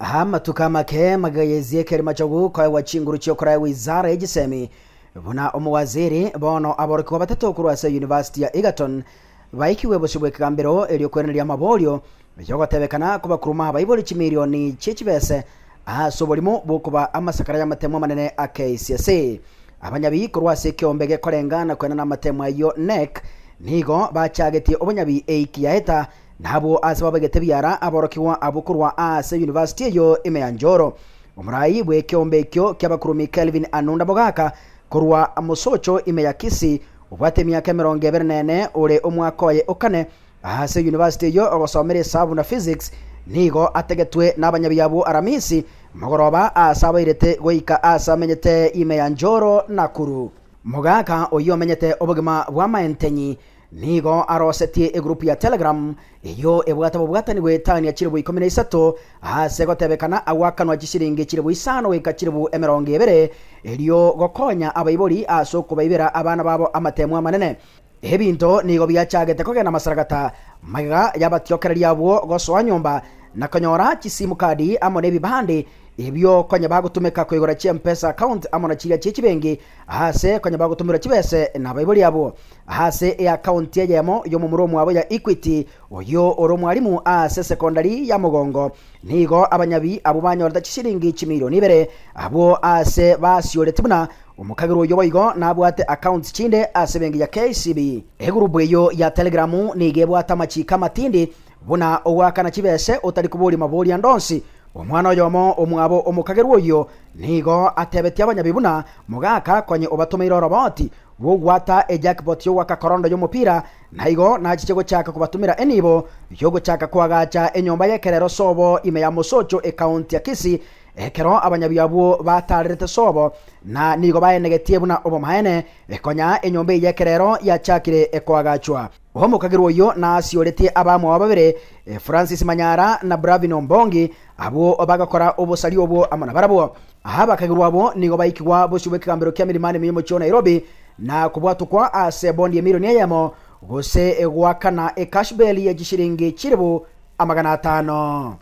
matuka make magayezie keri machogu kwa wachinguru chokora wizara egisemi buna omuwaziri bono aborokiwa batatu kurwasa University ya Egerton baikiwe boshibwe kambero elio kweneria mabolyo yogotebekana kuba kuruma bayiboli chimilioni chechibese asobolimo bokuba amasakara y'amatemo manene a KCSE abanyabi kurwasa kyombege korengana kwena n'amatemo yo NEC nigo bachagetie obunyabi eikiyaeta nabo asaba bagete byara aborokiwa abukurwa ase University yo Imeanjoro omurayi bwe kyombekyo ky'abakurumi Kelvin Anunda Bogaka kurwa amusocho imeyakisi ubwate myaka 24 ore omwaka oye okane ase University yo ogosomere sabu na physics nigo ategetwe n'abanyabyabo aramisi magoroba asaba irete goika asa menyete Imeanjoro Nakuru Mogaka oyo menyete obugima bwa maintenyi nigo arosetie egroup ya Telegram iyo ebwata ni wetani ya chiribu 13 ase gotebekana awakanwa gishiringi chiribu 5 weka chiribu 20 elio gokonya abayiboli aso kubayibera abana babo amatemo manene ebinto nigo byachagete kogena masaragata maga yabatyokereria abo goswa nyumba nakonyora chisimu kadi amone bibande ebyo konya bagutumeka kwigora chi M-Pesa account amona chiria chichibengi ase konya bagutumira chibese nabayiboli abo ase e account yemo yo mumuromo abo ya Equity oyo oro mwalimu ase secondary ya Mugongo nigo abanyabi abo banyorda chishiringi chimilioni 2 abo ase basyoretibuna omukagiro yo boigo nabwate account chinde ase bengi ya KCB egrupu yo ya Telegramu nigebwata machika matindi buna owakana chibese otali kubuli maboli andonsi omwana yomo omwabo omukagerwo yo nigo atebetia abanyabibuna mugaka konye obatumira roboti wogwata ejackpot yo wakakorondo yo mupira naigo nachichego chaka kubatumira enibo yogo chaka kwagacha enyomba yekerero sobo ime ya musocho account ya Kisi ekero abanyabyabo batarete sobo na nigo bayenegetie buna obomaene ekonya enyomba yekerero ya chakire ekwagachwa omukagirwo yo na asiorete abamwe babere Francis Manyara na Bravino Mbongi abo bagakora obosali obo amana barabo abakagirwa abo nigo baikwa boshubwe kambero kya milimane mimo cyo Nairobi na kubwatukwa ase bondi emilioni yamo gose egwakana e cashbell ya gishiringi chiribu 500